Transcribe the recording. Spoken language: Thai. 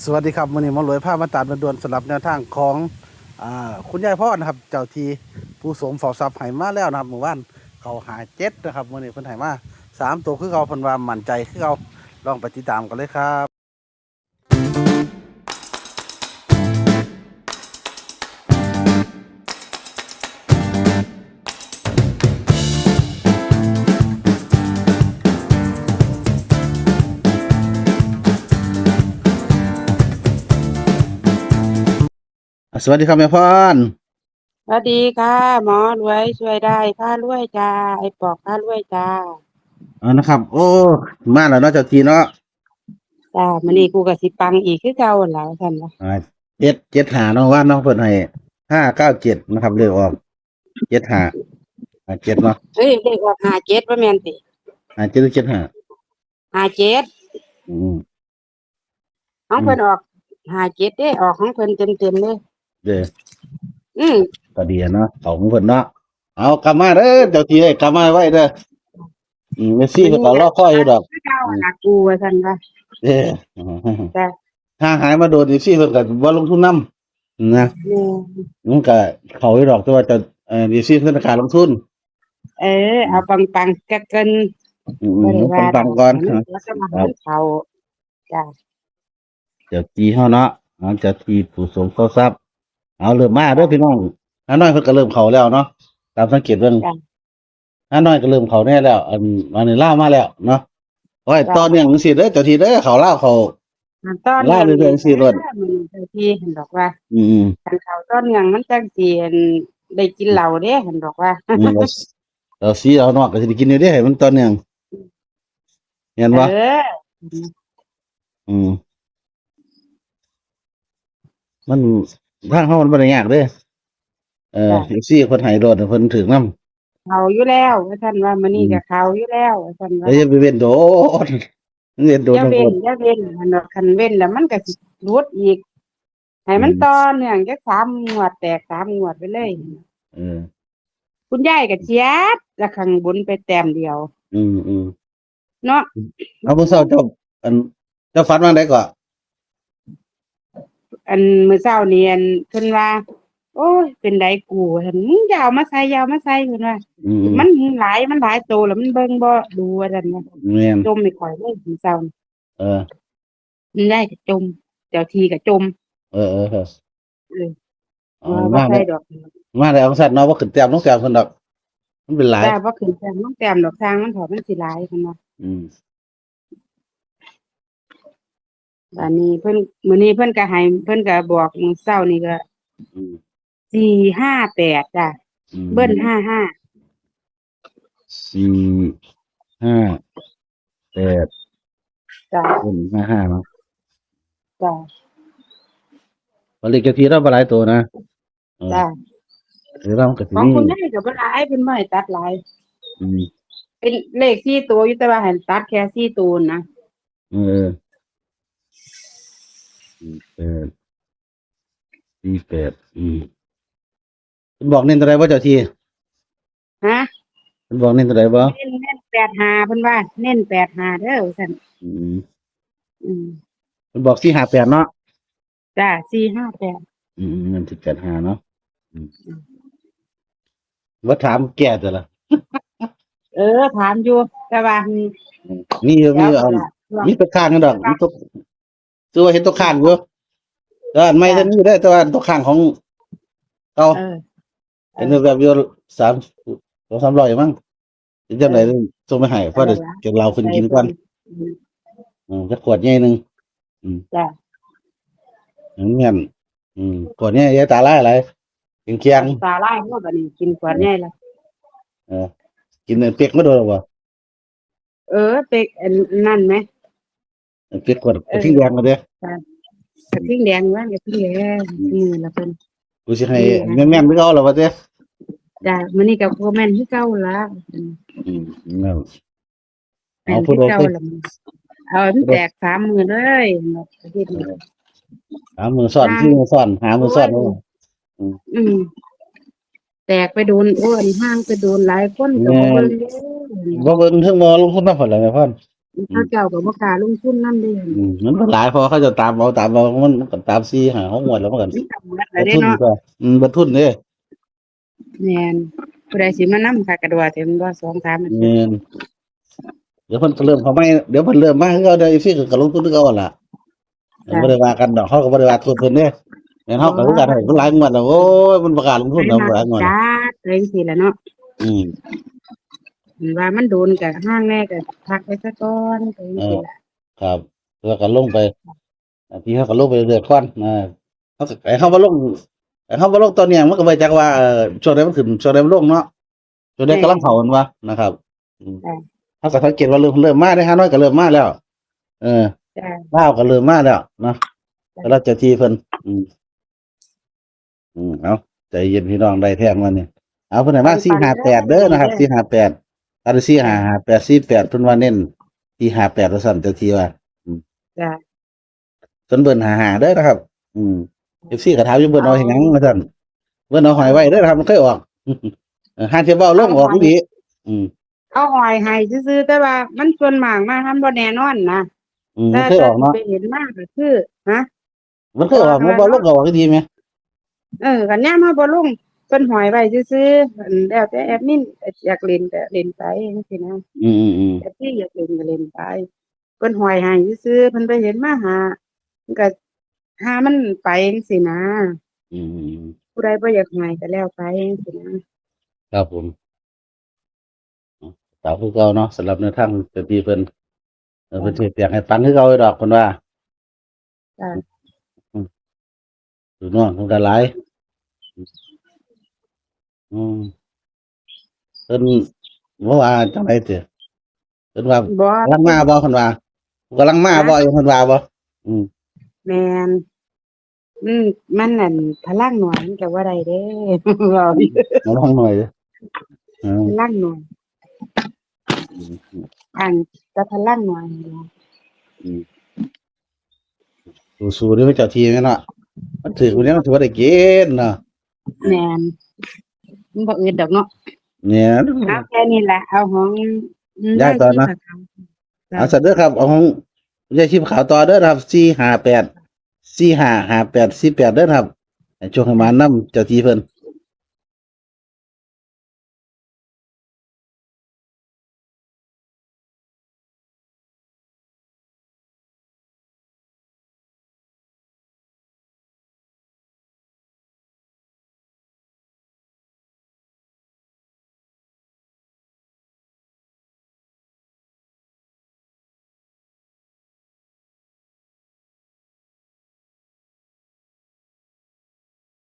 สวัสดีครับวันนี้หมอรวยพามาตามด่วนๆสำหรับแนวทางของคุณยายพ่อนะครับเจ้าทีผู้สมเฝ้าทรัพย์ไหมาแล้วนะครับหมู่บ้านเขาหาเจ็ดนะครับวันนี้เพิ่นไหมา3 ตัวคือเขาเพิ่นว่ามั่นใจคือเขาลองไปติดตามกันเลยครับสวัสดีครับแม่พรสวัสดีค่ะหมอรวยช่วยได้ผ้ารวยจ้าไอ้ปอกผ้ารวยจ้านะครับโอ้มาแล้วเนาะเจ้าทีเนาะจ้ามื้อนี้กูก็สิปังอีกคือเก่าหั่นล่ะว่าซั่นว่าอ่า775เนาะว่าน้องเพิ่นให้597นะครับเลขออก75เจ็ดเนาะเฮ้ยเลขออก57บ่แม่นติ57หรือ7557อืมของอืมเพิ่นออก57เด้ออกของเพิ่นเต็มๆเลยเด้อ อืมก็ดีอะเนาะเขาของเพิ่นเนาะเอากลับมาเด้อเจ้าที่เอ้ยกลับมาไว้เด้อเมสซี่มื้อนี้ก็เพิ่นก็รอคอยอยู่ดอกคือเก่าอืมหั่นล่ะกูว่าซั่นว่าเด้อจ้าห่างหายมาโดนเมสซี่เพิ่นก็บ่ลงทุนนำนะแม่มันก็เข้าอยู่ดอกแต่ว่าจะเมสซี่เพิ่นขาลงทุนเออเอาปังๆกะเกินอืบ่ได้มว่าดอกปังๆก่อนให้มันแล้วก็มาครับให้มันเข้าจ้าเจ้าที่เฮาเนาะเจ้าที่ผู้สมทรัพย์เอาเริ่มมาเด้อพี่น้องน้าน้อยเพิ่นก็เริ่มเข้าแล้วเนาะตามสังเกตเบิ่งจ้าน้าน้อยก็เริ่มเข้าแน่แล้วอันนี้ลาวมาแล้วเนาะโอ้ยจ้าต่อเนื่องจังซี่เด้อเจ้าที่เด้อเข้าลาวเข้าอันต้อนลาวเนื่องนี่เรื่อยๆจังซี่โลด มื้อนี้เจ้าที่เห็นดอกว่า อืมคันเขาต้นหยังมันจังสิอั่นได้กินเหล้าเด้เห็นบอกว่า อืมเราสีเอานอกก็สิได้กินอยู่เด้ให้มันต่อเนื่องเห็นเบ่อออืมมันทางเฮามันบ่ได้ยากเด้จ้ะ FC เพิ่นให้โลดเพิ่นถึกนำเขาอยู่แล้วว่าซั่นว่ามื้ออืมนี้ก็เขาอยู่แล้วว่าซั่นว่าแล้วอย่าไปเว้นโดนมันเว้นโดอย่าเว้นทั้งคนนอย่าเว้นหั่นดอกคันเว้นแล้วมันก็สิหลุดอีกให้อืมมันต่อเนื่องจัก3งวดแตก3งวดไปเลยเออคุณยายก็เจียดแล้วข้างบนไปแต้มเดียวอืมเนาะเอามื้อเช้าอันเจ้าฝันว่าไดก็อันมื้อเช้านี่อันเพิ่นว่าโอ้ยเป็นไดกูว่าซั่นมึงอย่าเอามาใส่อย่าเอามาใส่เพิ่นว่าอืมมันหลายโตแล้วมันเบิ่งบ่ดูว่าซั่นว่าแม่นจมไม่ค่อยเลยมื้อเช้านี่เออมันได้ก็จมเจ้าที่ก็จมเออเออเอาว่าบ่มาแล้วใส่ดอกมาแล้วเอาซั่นเนาะบ่ขึ้นแต้มลงแต้มเพิ่นดอกมันเป็นหลายจ้าบ่ขึ้นแต้มลงแต้มดอกทางมันเถาะมันสิหลายเพิ่นว่าอืมบัดนี้เพิ่นมื้อนี้เพิ่นก็ให้เพิ่นก็บอกมื้อเช้านี่ก็อืม458จ้ะอืเบิ้ลม554 5 8จ้ะเพิ่น55เนาะ จ้ะผลิตกะทิเราบ่หลายตัวนะเออจ้ะหรือเรามันก็สิมีของคุณยายก็บ่หลายเพิ่นบ่ให้ตัดหลายอืมเป็นเลข4ตัวอยู่แต่ว่าให้ตัดแค่4ตัวนะเออ8 48เพิ่นบอกเน้นตัวใดบ่เจ้าที่ฮะเพิ่นบอกเน้นตัวใดบ่เน้น85เพิ่นว่าเน้น85เด้อว่าซั่นอืมอืมเพิ่นบอก458เนาะจ้ะ458เน้นที่85เนาะอืมบ่ถามแก้ตัวละเออถามอยู่แต่ว่ามีอยู่เดี๋ยวพุ่นมีอยู่ล่ะช่วงมีตัวข้างกันดอกแต่ว่ามีตัวตัวเห็นตัวข้างอยู่แต่อันใหม่จ้ะทันนี้ได้อแต่ว่าตัวข้างของเก่าเออเอเห็นอแบบอยู่3 200-300มั้งสิจังได๋ส่งไปให้พอได้นั่นล่ะเก็บเหล้าขึ้นไปกินก่อนเพิ่นจักขวดใหญ่หนึงอืม จ้ะแม่นขวดนี้ยายตาลายอะไรเคียงตาลายเนาะบัดนี้กินขวดใหญ่แล้วเออกินเปียกมาโดนแล้วบ่เออเป็กอันนั่นไหมเปียกขวดเอกระทิงแดงมาเด้ออ กระทิงแดงว่ากระทิงแดงอืมมือละเพิ่นกูสิให้มือให้แม่นๆคือเก่าแล้วว่าเด้อจ้ะมื้อนี้ก็บ่แม่นคือเก่าละอืมนั่นเอาแม่นคือผู้ใดเคยเก่าละเอามันผู้ใดแตก3มื้อเลยเนาะอาทิตย์เอนี้อหามือซ่อนห้างที่มือซ่อนหามืโอ้อซ่อนยบ่อืมอืมแตกไปโดนโอ้ยห้างไปโดนหลายคนก็แม่นบ่เบิ่งเด้อบ่เบิ่งถึงบ่ลงทุนนำพุ่นล่ะแม่พ่อน เขาเจ้าก็บ่กล้าลงทุนนำเด้ มันก็หลายพอเขาจะตามเอามันก็ตาม4 5 6งวดแล้วมันก็มันก็หมดแล้ เบิ ว ด เด้ ทุนเนาะก็เบิดทุนเด้ แม่นผู้ใดสิมานำคักกระโดดแต่มันบ่2-3อาทิตย์แม่นเดี๋ยวเพิ่นก็เริ่มเข้ามาเดี๋ยวเพิ่นเริ่มมาคือเก่าเด้อ FC ก็ลงทุนคือเก่าหั่นล่ะจ้ะบ่ได้ว่ากันดอกเขาก็บ่ได้ว่าโทษเพิ่นเด้แม่นเฮาก็คือกันเฮ้ยมันหลายงวดแล้วโอ้ยมันบ่กล้าลงทุนไปดอกมาหลายงวดแล้วจัดไปจังซี่แหละเนาะอืมว่ามันโดนก็ห่างแน่ก็พักไว้ซะก่อนไปจังเออซี่ล่ะครับแล้วก็ลงไปที่เขาก็ลงไปเรื่อยๆก่อนเขาก็ไอ้เขาบ่ลงไอ้เขาบ่ลงตอนเนี้ยมันก็บ่จักว่าช่วงใดมันขึ้นช่วงใดมันลงเนาะช่วงใดกำลังเข้ามันวะนะครับอืม จ้ะเขาก็สังเกตว่าเริ่มมาได้ฮานอยก็เริ่มมาแล้วเออจ้ะลาวก็เริ่มมาแล้วเนาะแต่เราเจะที่เพิ่นอืมเอาใจเย็นพี่น้องได้แท้งวันนี้เอาเพิ่นให้มา458เด้อนะครับ458อัน458 48เพิ่นว่าเน้น458ว่าซั่นเจ้าที่ว่าอืมจ้ะเพิ่นเบิ่น55เด้อนะครับอืม FC ก็ถามอยู่เบิ่นเอาเอาเฮ็ดหยังว่าซั่นเบิ่นเอาหอยไว้เด้อนะครับมันเคยออกห้าเที่ยวเว้าลเอางออกหอยอีหลีอืมเอาหอยให้ซื่อๆแต่ว่ามันส่วนมากมาทำบ่แน่นอนนะมันเคยออกที่เนาะไปเห็นมาก็คือฮะมันเคเพราะว่ายออกมันบ่ลคันว่าเนาะงก็ออกอีกทีแหมคันยามเราบ่ลงเพิ่นหอยไว้ซื่อๆแล้วแต่แอดมินอยากเล่นก็เล่นไปจังซี่นะอืมๆแต่ที่อยากเล่นก็เล่นไปเพิ่นหอยให้ซื่อๆเพิ่นไปเห็นมาหามันก็หามันไปจังซี่นะๆอืมผู้ใดบ่อยากให้ก็แล้วไปจังซี่นะครับผม สาวคือเก่าเนาะสำหรับแนวทางเต็มที่เพิ่นเพิ่นสิอยากให้ปังคือเก่าอยู่ดอกเพิ่นว่าจ้ะอืมดูน้องเพิ่นก็หลายอืมเพิ่นบ่ว่าจังไดติเพิ่นว่าบ่กำลังมาบ่เพิ่นว่ากำลังมาบ่อยู่เพิ่นว่าบ่อืมแม่น อืมมันนั่นพลังหน่วยมันก็บ่ได้เด้เว้าอยู่ระวังหน่อยเด้อเออพลังหน่วยอืมอันแต่พลังหน่วยนี่ล่ะอืมสู้ๆเด้อเจ้าที่แม่นเนาะมันถือคนนี้มันถือว่าได้เกณฑ์เนาะแม่นมันบ่อืดดอกเนาะเนี่ยเอาแค่นี้แหละเอาของย้ายยายต่อนะชีพะเขาจ้ะเอาซะเด้อครับเอาของยายชีพขาวต่อเด้อนะครับ458 4558 48เด้อนะครับให้โชคให้มานำเจ้าที่เพิ่น